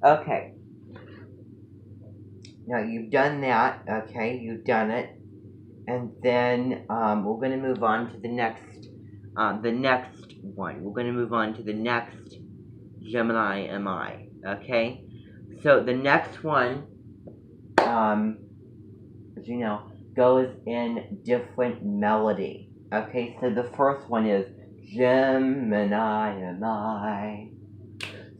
Okay. Now you've done that. Okay, you've done it, and then we're going to move on to the next one. We're going to move on to the next Gemini MI. Okay. So the next one, as you know, goes in different melody. Okay, so the first one is Gemini MI.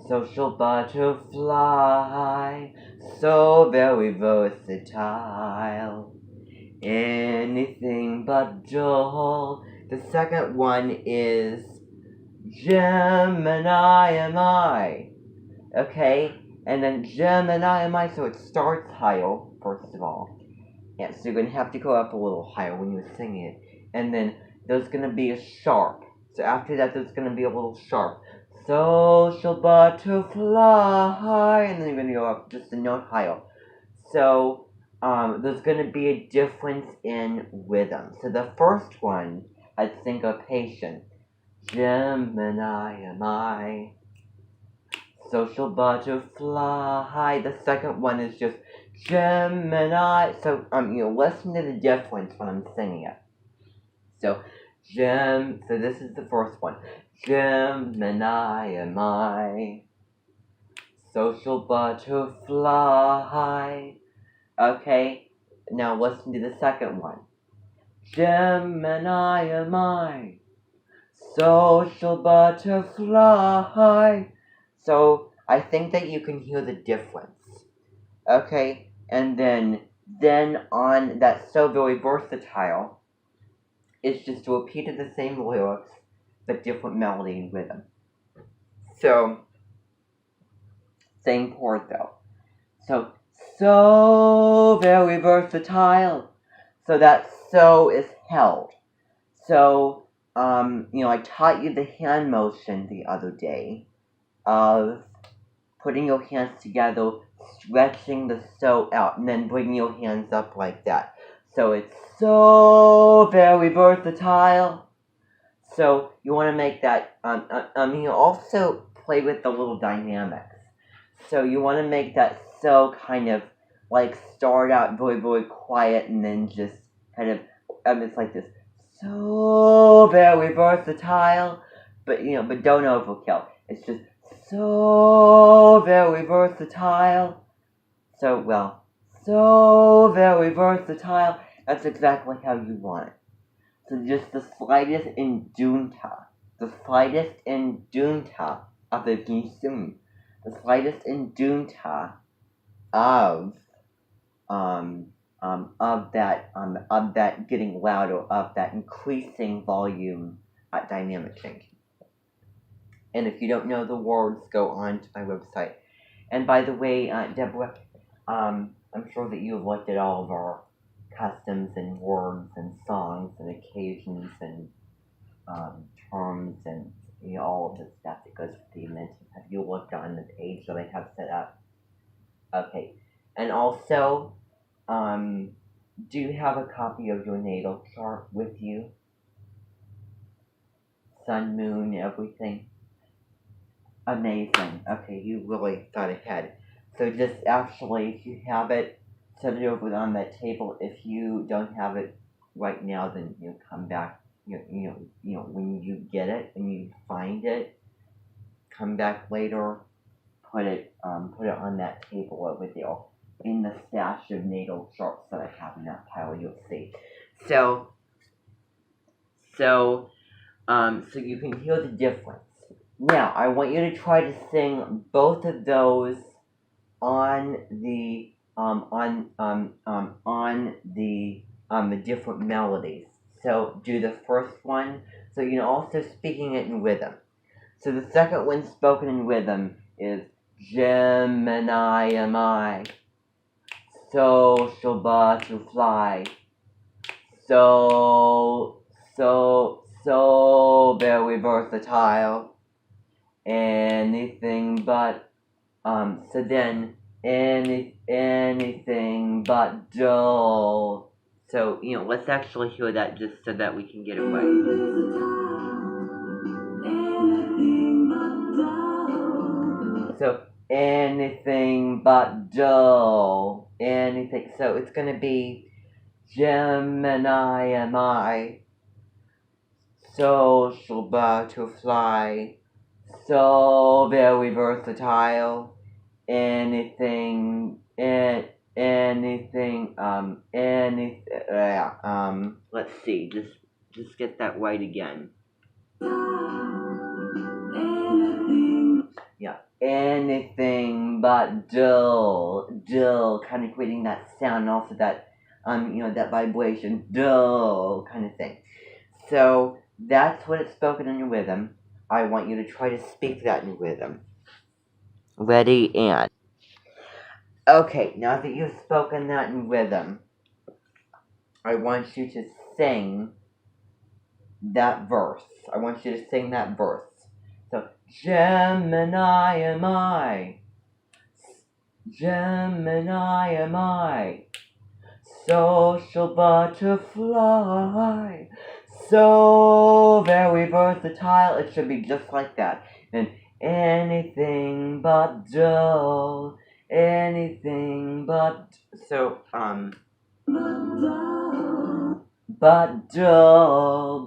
Social butterfly, so very versatile. Anything but dull. The second one is Gemini MI. Okay, and then Gemini MI, so it starts higher, first of all. Yeah, so you're going to have to go up a little higher when you're singing it. And then there's going to be a sharp. So after that, there's going to be a little sharp. Social butterfly. And then you're going to go up just a note higher. So there's going to be a difference in rhythm. So the first one has syncopation. Gemini am I. Social butterfly. The second one is just Gemini. So listen to the difference when I'm singing it. So so this is the first one. Gemini am I. Social butterfly. Okay, now listen to the second one. Gemini am I. Social butterfly. So I think that you can hear the difference. Okay, and then on that so very versatile, it's just repeated the same lyrics, but different melody and rhythm. So, same chord though. So very versatile. So that so is held. So, I taught you the hand motion the other day of putting your hands together, stretching the so out, and then bringing your hands up like that. So it's so very versatile. So you want to make that, you also play with the little dynamics. So you want to make that so kind of like start out very, very quiet and then just kind of, it's like this. So very versatile, but don't overkill. It's just so very versatile. So very versatile. That's exactly how you want it. So just the slightest indunta of the gisum, the slightest indunta of that getting louder, of that increasing volume at dynamic change. And if you don't know the words, go on to my website. And by the way, Deborah, I'm sure that you've looked at all of our customs and words and songs and occasions and terms and all of the stuff that goes with the invention. Have you looked on the page that I have set up? Okay. And also, do you have a copy of your natal chart with you? Sun, moon, everything? Amazing. Okay, you really thought ahead. So just actually, if you have it, set it over on that table. If you don't have it right now, then come back. When you get it and you find it, come back later. Put it on that table over there in the stash of natal charts that I have in that pile. You'll see. So you can hear the difference. Now, I want you to try to sing both of those on the different melodies. So do the first one. So also speaking it in rhythm. So the second one spoken in rhythm is Gemini am I. Social butterfly. So very versatile. Anything but so then anything but dull. So let's actually hear that just so that we can get it right. So anything but dull, anything. So it's going to be Gemini am I, social butterfly, so very versatile, anything, let's see, just get that right again. Yeah, anything but dull, kind of creating that sound, and also that, that vibration, dull kind of thing. So that's what it's spoken in rhythm. I want you to try to speak that in rhythm. Ready, and okay, now that you've spoken that in rhythm, I want you to sing that verse. I want you to sing that verse. So, Gemini am I, Gemini am I, social butterfly, so very versatile. It should be just like that. And anything but dull, anything but, so, but dull.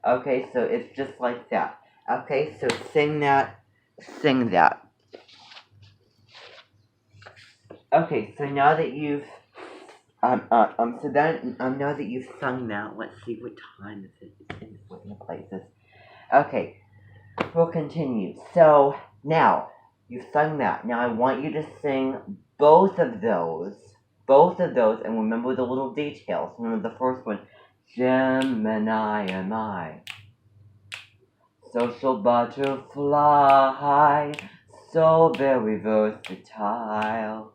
Okay, so it's just like that. Okay, so sing that. Okay, so now that you've now that you've sung that, let's see what time is it. It's in the places. Okay, we'll continue. So now you've sung that. Now I want you to sing both of those, and remember the little details. Remember the first one, Gemini am I, social butterfly, so very versatile,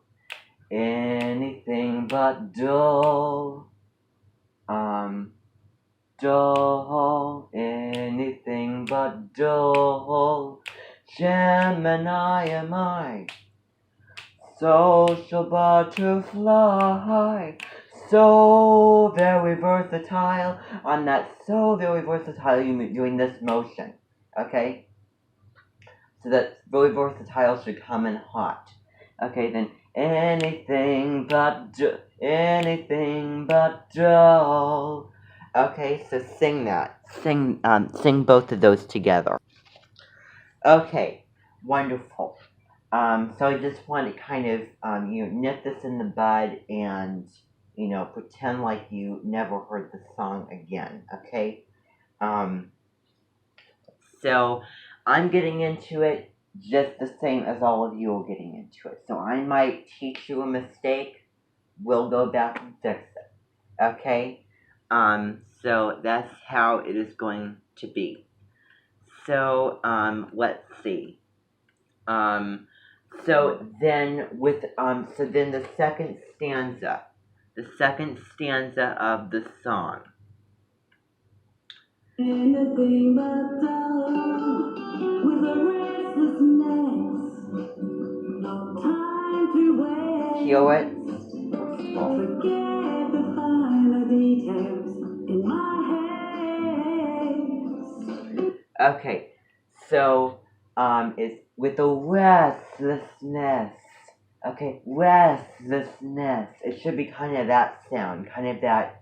anything but dull, dull, anything but dull, Gemini am I, social butterfly, so very versatile. On that so very versatile, you're doing this motion, okay? So that very versatile should come in hot. Okay, then anything but dull. Okay, so sing that. Sing both of those together. Okay, wonderful. So I just want to kind of, nip this in the bud and, pretend like you never heard the song again, okay? So I'm getting into it just the same as all of you are getting into it. So I might teach you a mistake. We'll go back and fix it, okay? So that's how it is going to be. So, let's see. So then the second stanza of the song. Anything but dull, with a restlessness, no time to wait. Hear it? Forget the finer details in my head. Okay, so it's with a restlessness. Okay, restlessness. It should be kind of that sound, kind of that,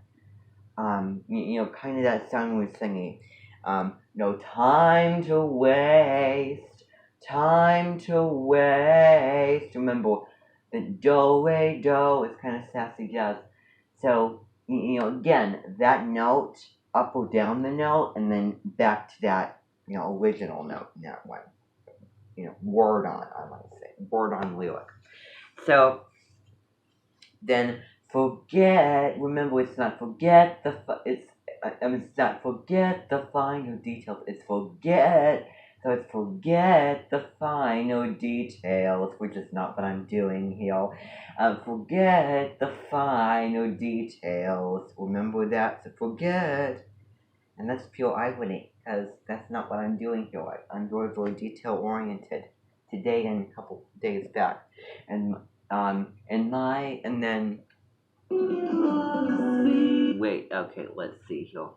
kind of that sound we're singing. No time to waste, Remember, the do, re, do is kind of sassy jazz. So, again, that note, up or down the note, and then back to that, original note in that one. Word on, I might say. Word on lyric. So, then remember, it's not forget the finer details, it's forget the finer details, which is not what I'm doing here. Forget the finer details, remember that, so forget, and that's pure irony, because that's not what I'm doing here. I'm very detail-oriented, today and a couple days back, and then wait, okay, let's see here.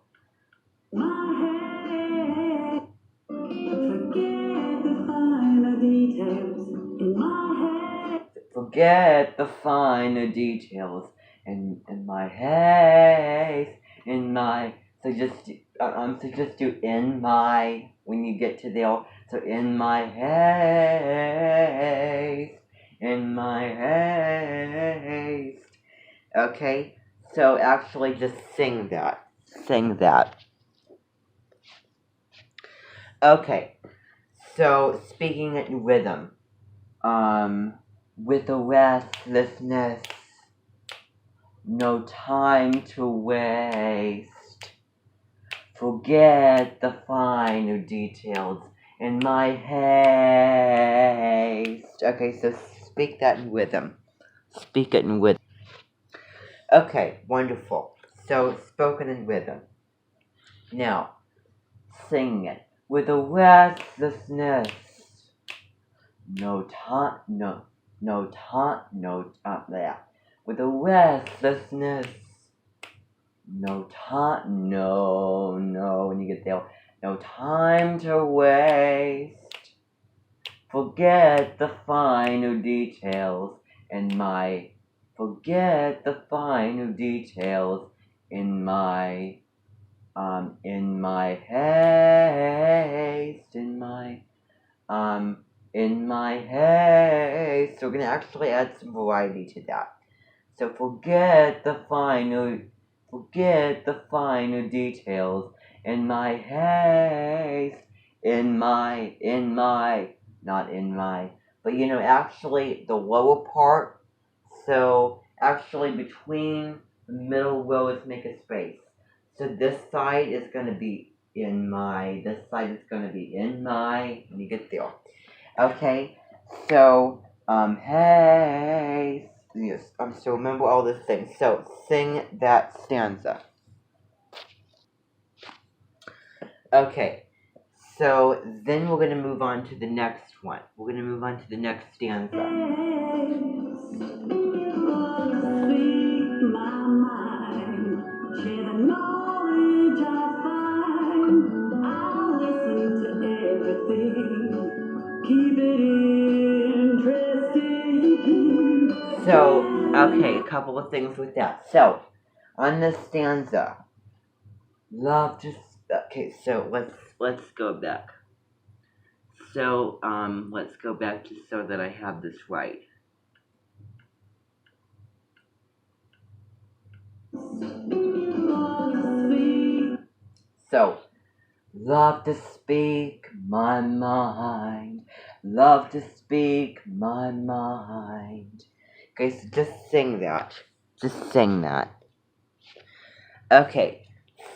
forget the finer details in my haste, in my, so just do in my, when you get to there, so in my haste, in my haste. Okay, so actually just sing that. Okay, so speaking in rhythm, with a restlessness, no time to waste. Forget the finer details in my haste. Okay, so speak that in rhythm. Speak it in rhythm. Okay, wonderful. So spoken in rhythm. Now, sing it with a restlessness. No time, there. With a restlessness. No time, when you get there. No time to waste. Forget the finer details in my, forget the finer details in my haste, in my haste. So we're gonna actually add some variety to that. So forget the finer details in my haste, not in my, but actually the lower part. So actually between the middle rows make a space. So this side is going to be in my, this side is going to be in my, when you get there. Okay, so, hey, yes, so remember all these things. So, sing that stanza. Okay, so then we're going to move on to the next one. We're going to move on to the next stanza. So, okay, a couple of things with that. So, on this stanza, love just, okay, so let's go back. So, let's go back to so that I have this right. So, love to speak my mind, love to speak my mind. Okay, so just sing that. Just sing that. Okay,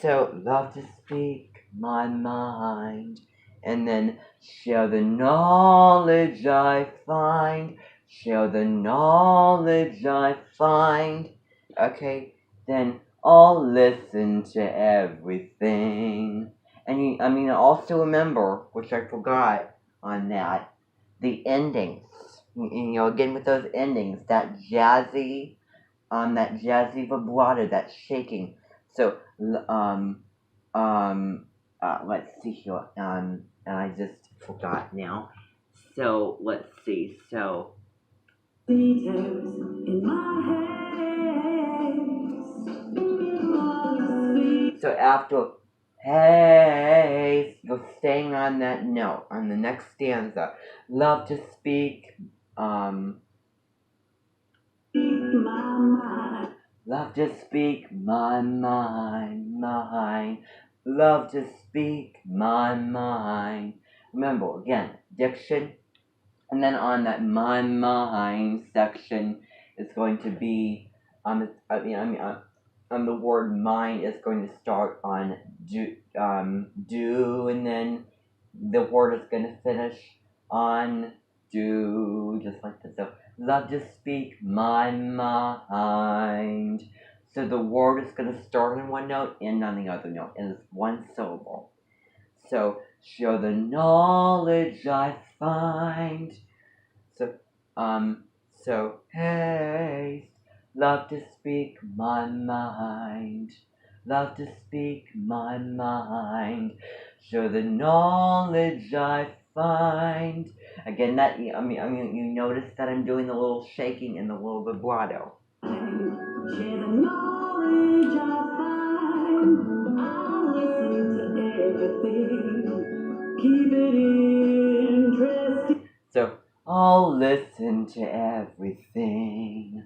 so love to speak my mind, and then share the knowledge I find, share the knowledge I find. Okay, then I'll listen to everything. And also remember, which I forgot on that, the endings. Again with those endings, that jazzy vibrato, that shaking. So, let's see here. I just forgot now. So let's see. So. Details in my head. So after hey, you're staying on that note on the next stanza. Love to speak. Love to speak my mind. Love to speak my mind. Remember, again, diction, and then on that my mind section is going to be, the word mind is going to start on do, and then the word is going to finish on do, just like this. So, love to speak my mind. So the word is going to start on one note, end on the other note, and it's one syllable. So, share the knowledge I find. So, hey, love to speak my mind. Love to speak my mind. Share the knowledge I find. again, that you notice that I'm doing the little shaking and the little vibrato. Share the knowledge I find. I'll listen to everything. Keep it interesting. So, I'll listen to everything.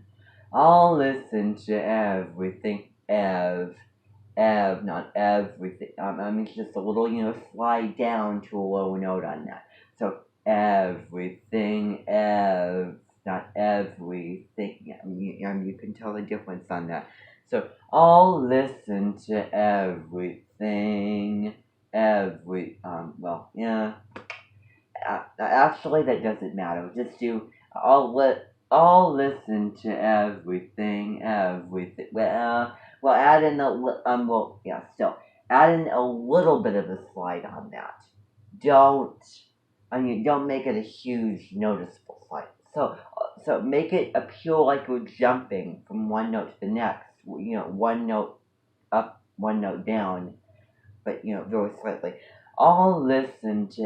I'll listen to everything. Not everything. It's just a little, slide down to a low note on that. So, everything, not everything. You can tell the difference on that. So, I'll listen to everything. Actually, that doesn't matter. Just do, I'll listen to everything. Well, add in still add in a little bit of a slide on that. Don't make it a huge noticeable slide. So make it appear like you're jumping from one note to the next. One note up, one note down, but very slightly. I'll listen to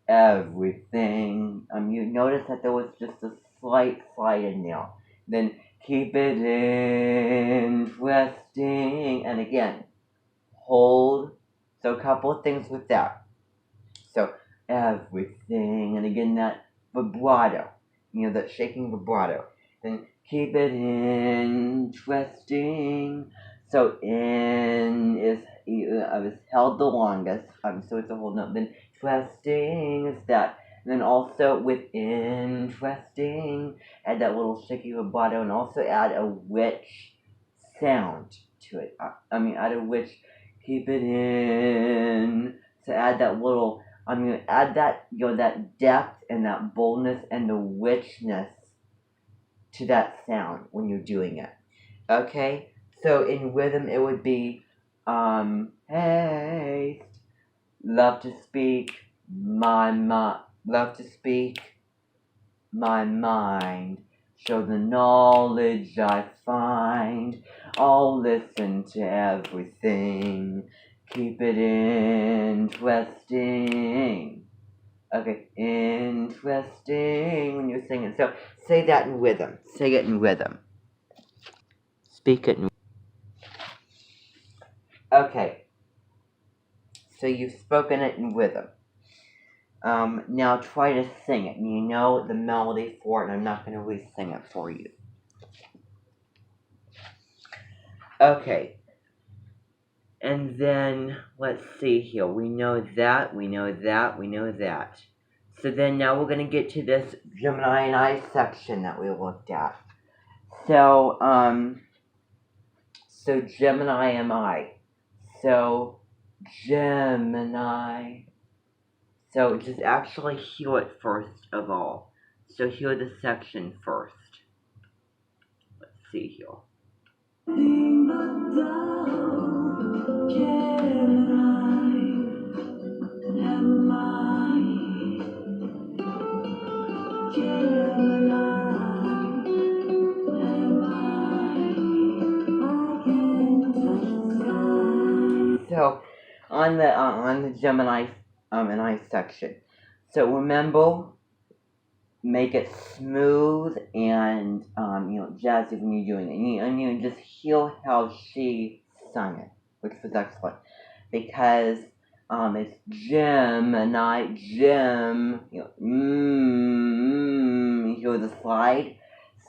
everything. You notice that there was just a slight slide in there. Then keep it interesting. And again, hold. So a couple of things with that. So everything, and again that vibrato. That shaking vibrato. Then keep it interesting. So in is held the longest. So it's a whole note. Then interesting is that. And then also with interesting, add that little shaky vibrato, and also add a witch sound to it. Add a witch. Keep it in. So add that little. Add that that depth and that boldness and the richness to that sound when you're doing it. Okay? So in rhythm it would be haste, love to speak my mind, show the knowledge I find. I'll listen to everything, keep it interesting. Okay, interesting when you're singing. So say that in rhythm. Say it in rhythm. Speak it in. Okay. So you've spoken it in rhythm. Now try to sing it. You know the melody for it, and I'm not going to re-sing it for you. Okay. And then, let's see here. We know that. So then now we're going to get to this Gemini and I section that we looked at. So Gemini am I. So Gemini. So just actually hear it first of all. So hear the section first. Let's see here. So on the Gemini and I section. So remember, make it smooth and jazzy when you're doing it. And you just hear how she sung it, which was excellent, because it's Gemini, Gem, you hear the slide.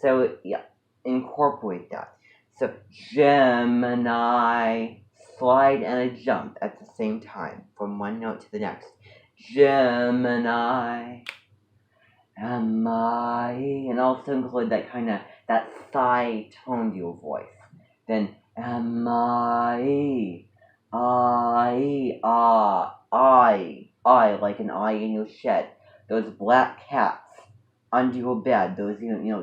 So yeah, incorporate that. So Gemini, slide and a jump at the same time from one note to the next. Gemini. Am I? And also include that that thigh tone to your voice. Then am I? I, like an eye in your shed. Those black cats under your bed. Those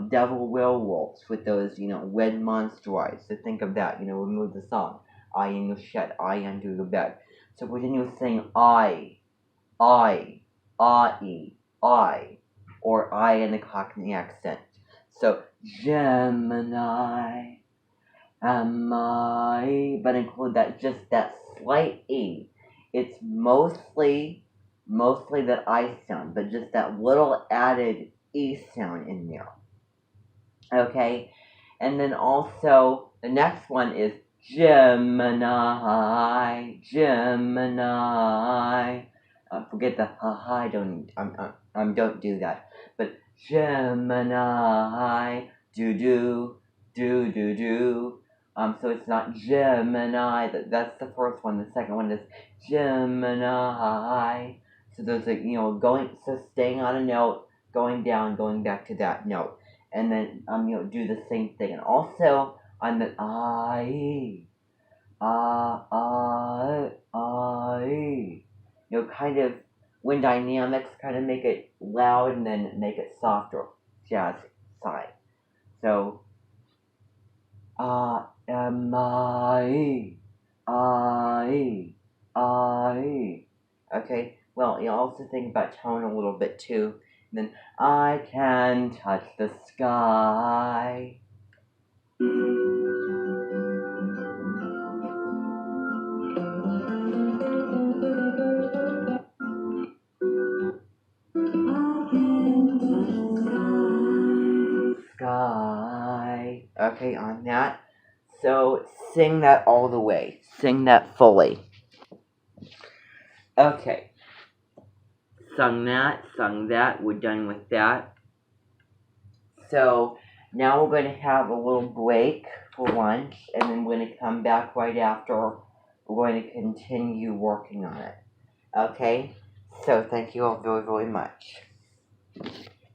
devil werewolves with those red monster eyes. So think of that. Remove the song. Eye in your shed. Eye under your bed. So pretend you're saying I, or I in the Cockney accent. So Gemini, am I? But include that slight E. It's mostly mostly that I sound, but just that little added E sound in there. Okay? And then also, the next one is Gemini, Gemini. Forget the ha, don't do that. But Gemini, do. So it's not Gemini. That's the first one. The second one is Gemini. So there's like, so staying on a note, going down, going back to that note, and then do the same thing. And also on the kind of when dynamics kind of make it loud and then make it softer, jazz side. So am I. Okay, well, you also think about tone a little bit too. And then I can touch the sky. Sky. Okay, on that. So sing that all the way. Sing that fully. Okay. Sung that, sung that. We're done with that. So now we're going to have a little break for lunch, and then we're going to come back right after. We're going to continue working on it. Okay? So thank you all very, very much.